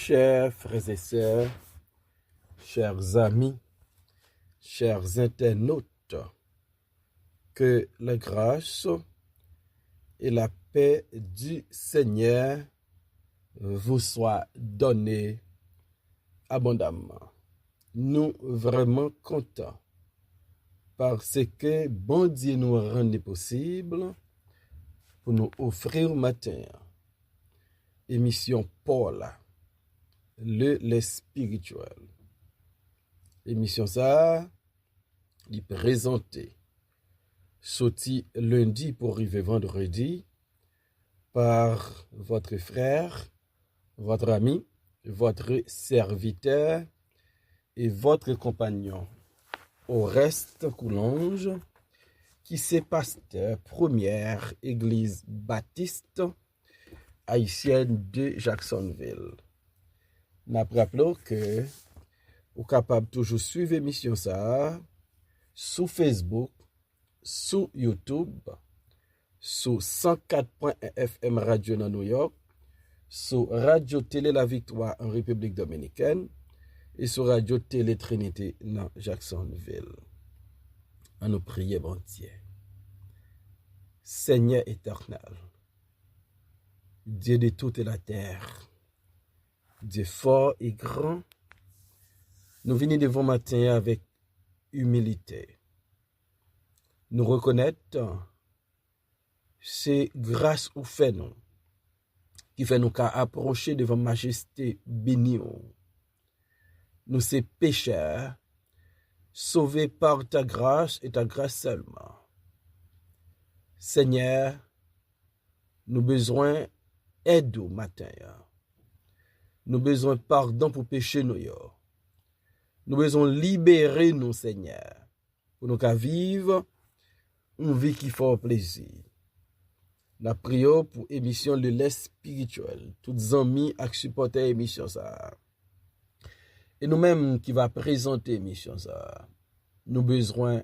Chers frères et sœurs, chers amis, chers internautes, que la grâce et la paix du Seigneur vous soient données abondamment. Nous vraiment contents parce que bon Dieu nous rend possible pour nous offrir au matin émission Paul, le spirituel. Émission ça, il présenté sorti lundi pour arriver vendredi par votre frère, votre ami, votre serviteur et votre compagnon Oreste Coulange, qui c'est pasteur première église baptiste haïtienne de Jacksonville. Nous rappelons que vous êtes capable toujours suivre l'émission ça sur Facebook, sur YouTube, sur 104.1 FM Radio dans New York, sur Radio Télé La Victoire en République Dominicaine et sur Radio Télé Trinité dans Jacksonville. On nous prie, bon Dieu. Seigneur éternel, Dieu de toute la terre, Dieu fort et grand, nous venons devant matin avec humilité. Nous reconnaître c'est grâce au fait nous qui fait nous qu'à approcher devant majesté bénie. Nous ces pécheurs sauvés par ta grâce et ta grâce seulement. Seigneur, nous besoin aide au matin. Nous besoin pardon pour pécher nous. Nous besoin libérer nous, Seigneur, pour nous qu'à vivre une vie qui fait plaisir. La prière pour émission de l'Est spirituel, toutes amis et supporters émission ça. Et nous-mêmes qui va présenter émission ça, nous besoin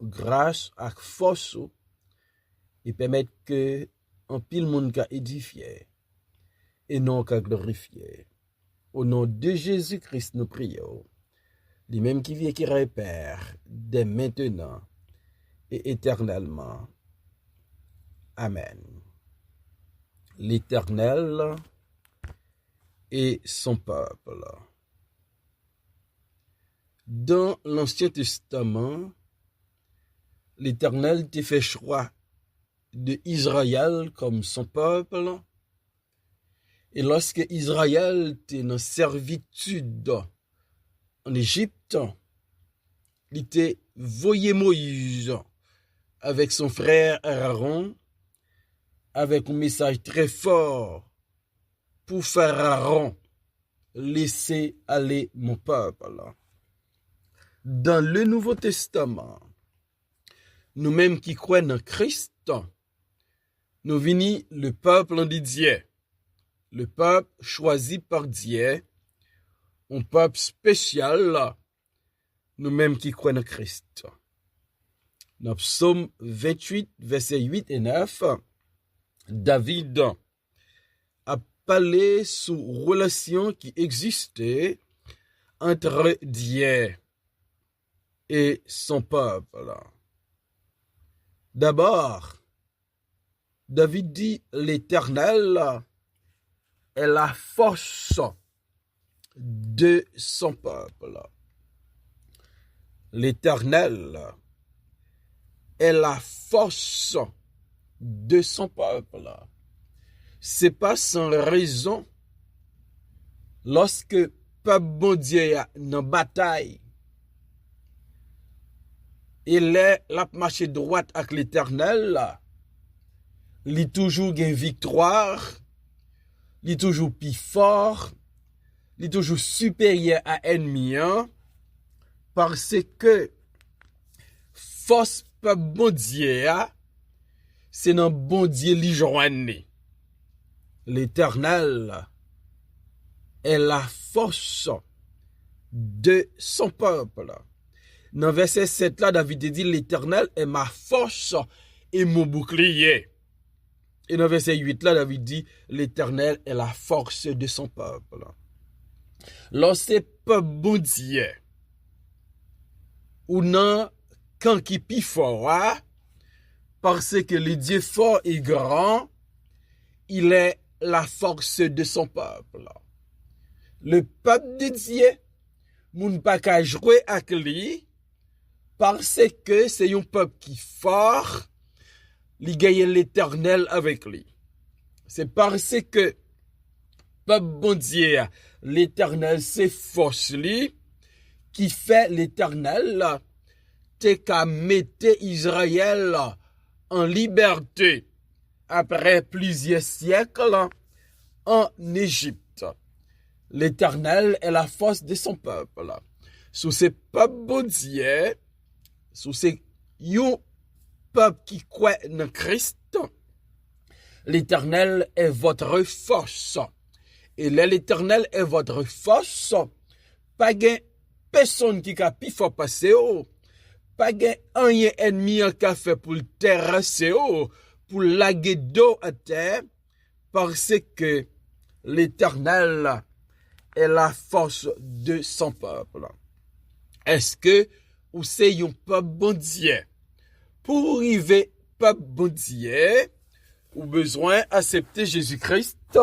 grâce à force et permettre que un pile monde qu'a édifié et non qu'a glorifié. Au nom de Jésus-Christ, nous prions. Lui-même qui vit et qui répère dès maintenant et éternellement. Amen. L'Éternel et son peuple. Dans l'Ancien Testament, l'Éternel t'a fait choix de Israël comme son peuple. Et lorsque Israël était dans servitude en Égypte, il était voyé Moïse avec son frère Aaron, avec un message très fort pour faire Aaron laisser aller mon peuple. Dans le Nouveau Testament, nous-mêmes qui croyons en Christ, nous venons le peuple de Dieu. Le peuple choisi par Dieu, un peuple spécial, nous-mêmes qui croyons en Christ. Dans Psaume 28, versets 8 et 9, David a parlé sur une relation qui existait entre Dieu et son peuple. D'abord, David dit l'Éternel est la force de son peuple. L'Éternel est la force de son peuple. C'est pas sans raison lorsque peuple bon Dieu est dans bataille, il est la marche droite avec l'Éternel, il est toujours gain victoire, il est toujours plus fort, il est toujours supérieur à ennemi, parce que force peuple bon Dieu, c'est dans bon Dieu li joine. L'Éternel est la force de son peuple. Dans verset 7 là, David dit, l'Éternel est ma force et mon bouclier. Et dans verset 8, là, David dit, l'Éternel est la force de son peuple. Lorsque peuple bon Dieu, ou non, quand qui pi fort, hein, parce que le Dieu fort et grand, il est la force de son peuple. Le peuple de Dieu, moun pas qu'à jouer avec lui, parce que c'est un peuple qui fort, il gagne l'Éternel avec lui. C'est parce que peuple bon Dieu, l'Éternel c'est force lui, qui fait l'Éternel, t'es qu'à mettre Israël en liberté après plusieurs siècles en Égypte. L'Éternel est la force de son peuple. Sous ces peuples bon Dieu, sous ces peuple qui croit en Christ, l'Éternel est votre force. Et l'Éternel est votre force, pas de personne qui a pu faire passer, pas de un ennemi qui a fait pour le terrasser, pour laguer d'eau à terre, parce que l'Éternel est la force de son peuple. Est-ce que ou c'est un peuple bon Dieu? Pour arriver peuple bon Dieu, ou besoin d'accepter Jésus-Christ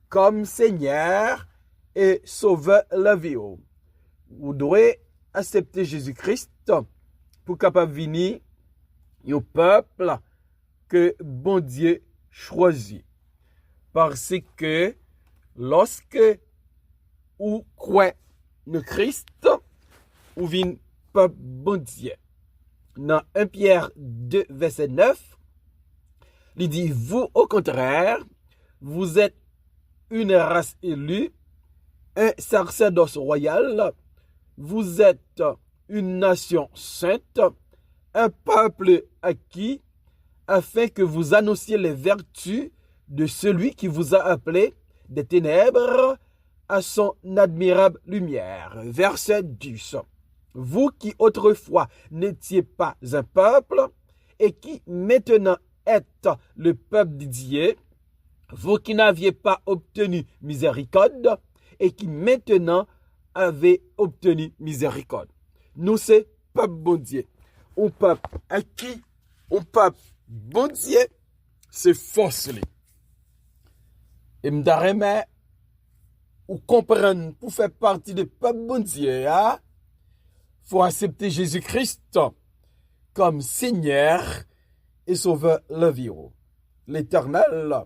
comme Seigneur et Sauveur la vie. Vous devez accepter Jésus-Christ pour capable venir au peuple que bon Dieu choisit. Parce que lorsque vous croyez en Christ, vous venez peuple bon Dieu. Dans 1 Pierre 2, verset 9, il dit, vous, au contraire, vous êtes une race élue, un sacerdoce royal, vous êtes une nation sainte, un peuple acquis, afin que vous annonciez les vertus de celui qui vous a appelé des ténèbres à son admirable lumière. Verset 10. Vous qui autrefois n'étiez pas un peuple et qui maintenant êtes le peuple de Dieu, vous qui n'aviez pas obtenu miséricorde et qui maintenant avez obtenu miséricorde. Nous, c'est peuple bon Dieu. Un peuple acquis, un peuple bon Dieu, c'est force. Et m'dareme ou comprendre pour faire partie de peuple bon Dieu, hein? Faut accepter Jésus-Christ comme Seigneur et Sauveur la vie. L'Éternel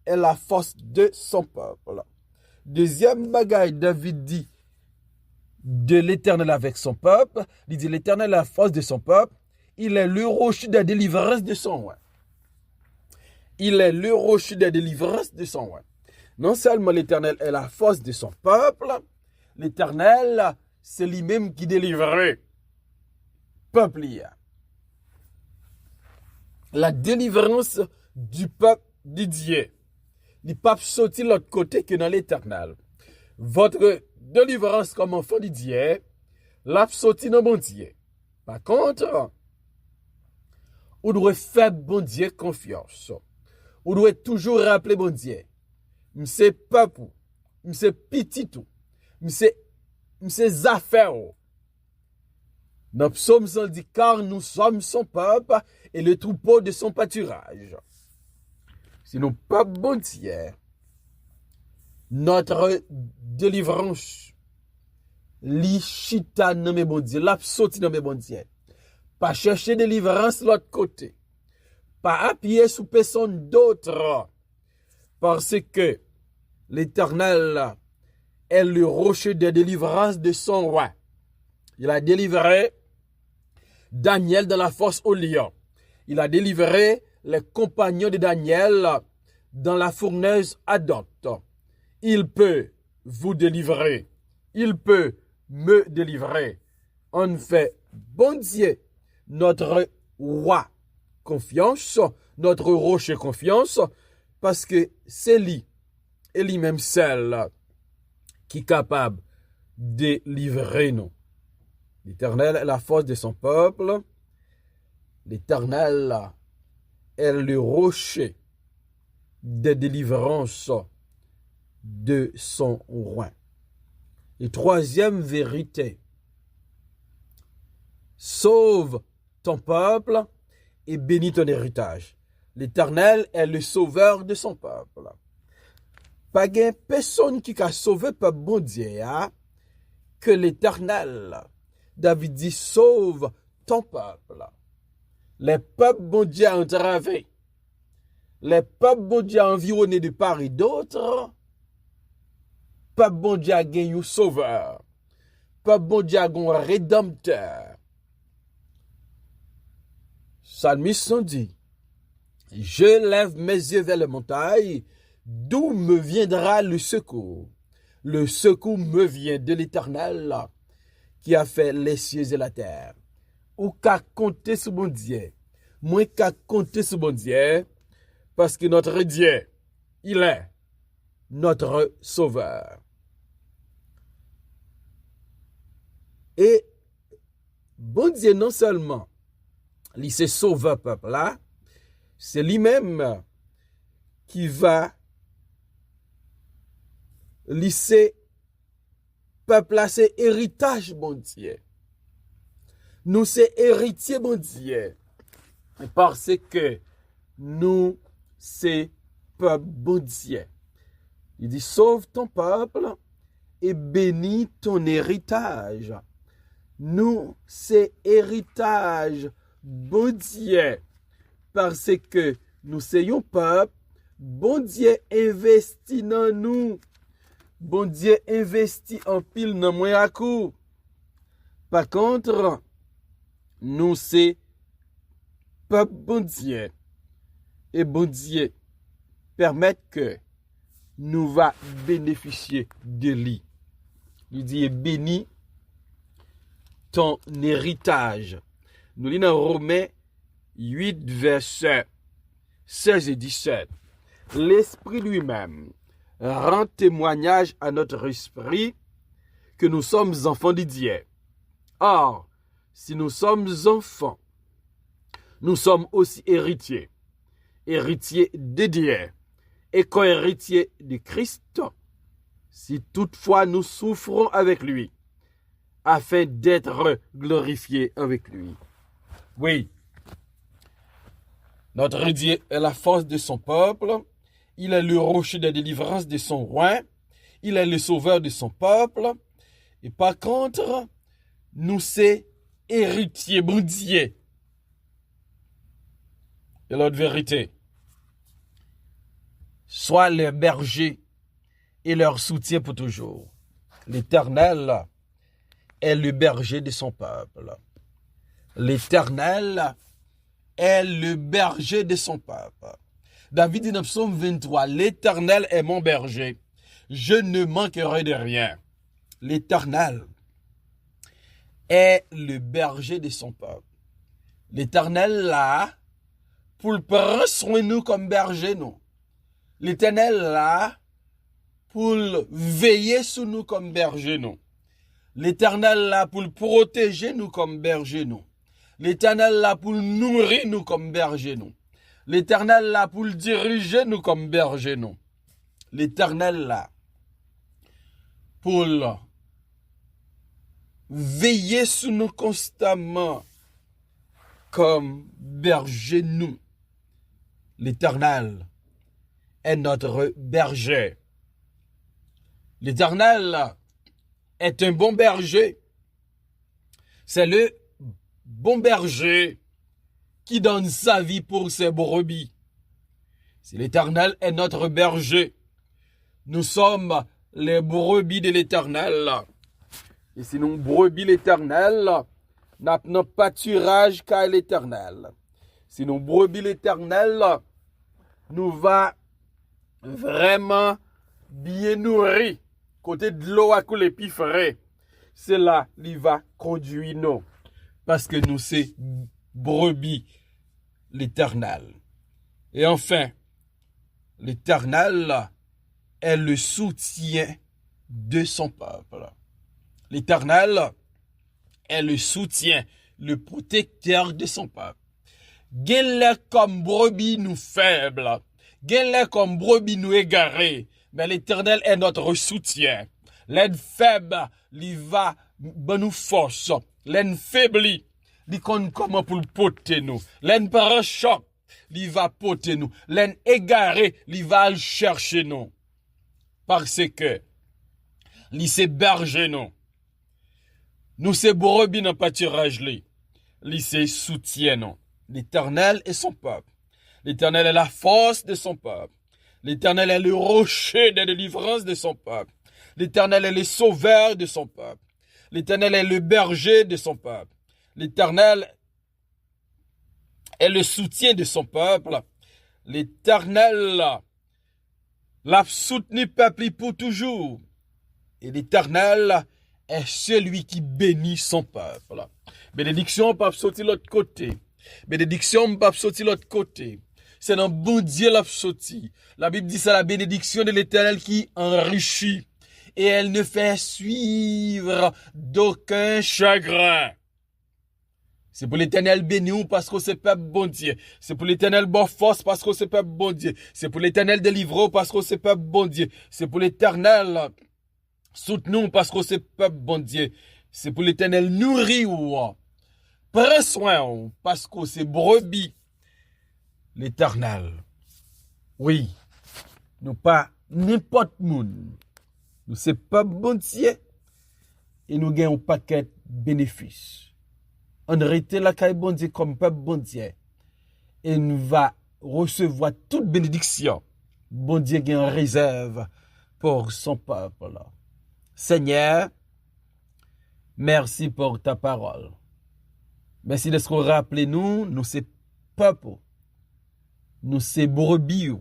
est la force de son peuple. Deuxième bagaille, David dit de l'Éternel avec son peuple. Il dit l'Éternel est la force de son peuple. Il est le rocher de délivrance de son roi. Il est le rocher de délivrance de son roi. Non seulement l'Éternel est la force de son peuple, l'Éternel, c'est lui-même qui délivrait peuple. La délivrance du peuple de Dieu. Il pas sortir de l'autre côté que dans l'Éternel. Votre délivrance comme enfant de Dieu, l'a sorti dans bon Dieu. Par contre, vous devez faire bon Dieu confiance. Vous devez toujours rappeler bon Dieu. M'se peuple, m'se petit tout, m'se affaires. Dans Psaume 100 dit, car nous sommes son peuple et le troupeau de son pâturage. Si nous peuple bon Dieu, notre délivrance, li chita dans mes bon Dieu, la sorti dans mes bon Dieu. Pas chercher délivrance de l'autre côté. Pas appuyer sur personne d'autre. Parce que l'Éternel est le rocher de délivrance de son roi. Il a délivré Daniel dans la fosse au lion. Il a délivré les compagnons de Daniel dans la fournaise ardente. Il peut vous délivrer. Il peut me délivrer. En fait, bon Dieu, notre roi confiance, notre rocher confiance, parce que c'est lui et lui-même seul qui est capable de délivrer nous. L'Éternel est la force de son peuple. L'Éternel est le rocher des délivrances de son roi. Et troisième vérité, sauve ton peuple et bénis ton héritage. L'Éternel est le sauveur de son peuple. Pas de personne qui a sauvé le peuple bon Dieu que l'Éternel. David dit, sauve ton peuple. Les peuples bon Dieu entravés, les peuples bon Dieu environnés de part et d'autre, peuple bon Dieu a gagné un sauveur, peuple bon Dieu a gagné un rédempteur. Psalmiste dit, je lève mes yeux vers les montagnes, d'où me viendra le secours. Le secours me vient de l'Éternel qui a fait les cieux et la terre. Ou qu'à compter sur mon Dieu. Moi qu'à compter sur mon Dieu, parce que notre Dieu, il est notre sauveur. Et bon Dieu, non seulement, il s'est sauvé peuple là, c'est lui-même qui va laisser peuple là, c'est héritage, bon Dieu. Nous, c'est héritier, bon Dieu. Parce que nous, c'est peuple, bon Dieu. Il dit, sauve ton peuple et bénis ton héritage. Nous, c'est héritage, bon Dieu. Parce que nous, c'est un peuple, bon Dieu investit dans nous. Bon Dieu investit en pile dans moi à coup. Par contre, nous c'est peuple bon Dieu. Et bon Dieu permet que nous va bénéficier de lui. Il dit bénis ton héritage. Nous lisons dans Romains 8, versets 16 et 17. L'Esprit lui-même rend témoignage à notre esprit que nous sommes enfants de Dieu. Or, si nous sommes enfants, nous sommes aussi héritiers, héritiers de Dieu et co-héritiers de Christ, si toutefois nous souffrons avec lui, afin d'être glorifiés avec lui. Oui, notre Dieu est la force de son peuple. Il est le rocher de délivrance de son roi. Il est le sauveur de son peuple. Et par contre, nous sommes héritiers, bon Dieu. Et l'autre vérité, sois les bergers et leur soutien pour toujours. L'Éternel est le berger de son peuple. L'Éternel est le berger de son peuple. David dit dans Psaume 23, l'Éternel est mon berger, je ne manquerai de rien. L'Éternel est le berger de son peuple. L'Éternel là, pour prendre soin de nous comme berger, nous. L'Éternel là, pour veiller sur nous comme berger, nous. L'Éternel là, pour protéger nous comme berger, nous. L'Éternel là, pour nourrir nous comme berger, nous. L'Éternel là pour diriger nous comme berger nous. L'Éternel là pour veiller sur nous constamment comme berger nous. L'Éternel est notre berger. L'Éternel est un bon berger. C'est le bon berger qui donne sa vie pour ses brebis. Si l'Éternel est notre berger, nous sommes les brebis de l'Éternel. Et si nous brebis l'Éternel, nous n'avons pas de pâturage qu'à l'Éternel. Si nous brebis l'Éternel, nous va vraiment bien nourrir. Côté de l'eau à couler plus frais, c'est là qu'il va conduire nous. Parce que nous c'est brebis l'Éternel. Et enfin, l'Éternel est le soutien de son peuple. L'Éternel est le soutien, le protecteur de son peuple. Gèle comme brebis nous faibles, Gen lè comme brebis nous égarés, mais l'Éternel est notre soutien. L'aide faible, il va nous force. L'aide faibli, il compte comment pour le porter nous. L'aide par un choc, il va porter nous. L'aide égaré, il va le chercher nous. Parce que, il s'est berger nous. Nous c'est brebis dans pâturage li. Il s'est soutien nous. L'Éternel est son peuple. L'Éternel est la force de son peuple. L'Éternel est le rocher de délivrance de son peuple. L'Éternel est le sauveur de son peuple. L'Éternel est le berger de son peuple. L'Éternel est le soutien de son peuple. L'Éternel l'a soutenu peuple pour toujours. Et l'Éternel est celui qui bénit son peuple. Bénédiction pas sortir l'autre côté. Bénédiction pas sortir l'autre côté. C'est dans bon Dieu l'a sorti. La Bible dit c'est la bénédiction de l'Éternel qui enrichit. Et elle ne fait suivre d'aucun chagrin. C'est pour l'Éternel béni parce que c'est peuple bon Dieu. C'est pour l'Éternel bon force parce que c'est peuple bon Dieu. C'est pour l'Éternel délivré parce que c'est peuple bon Dieu. C'est pour l'Éternel soutenu parce que c'est peuple bon Dieu. C'est pour l'Éternel nourri ou prends soin parce que c'est brebis. L'Éternel. Oui. Nous pas n'importe monde. Nous c'est peuple bon Dieu. Et nous gagnons un paquet de bénéfices. On rete la caille bon Dieu comme peuple bon Dieu. Et nous va recevoir toute bénédiction. Bon Dieu gagne en réserve pour son peuple. Seigneur, merci pour ta parole. Merci de ce qu'on rappelle nous c'est peuple. Nous c'est brebis.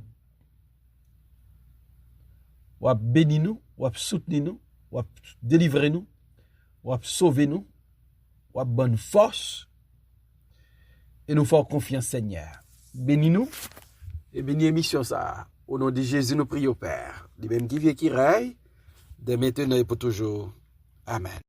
Ou à bénir nous, ou à soutenir nous, ou à délivrer nous, ou à sauver nous, ou à bonne force. Et nous faisons confiance, Seigneur. Bénis nous et bénis l'émission ça. Au nom de Jésus, nous prions, Père. Lui-même qui vient, qui règne, de maintenant et pour toujours. Amen.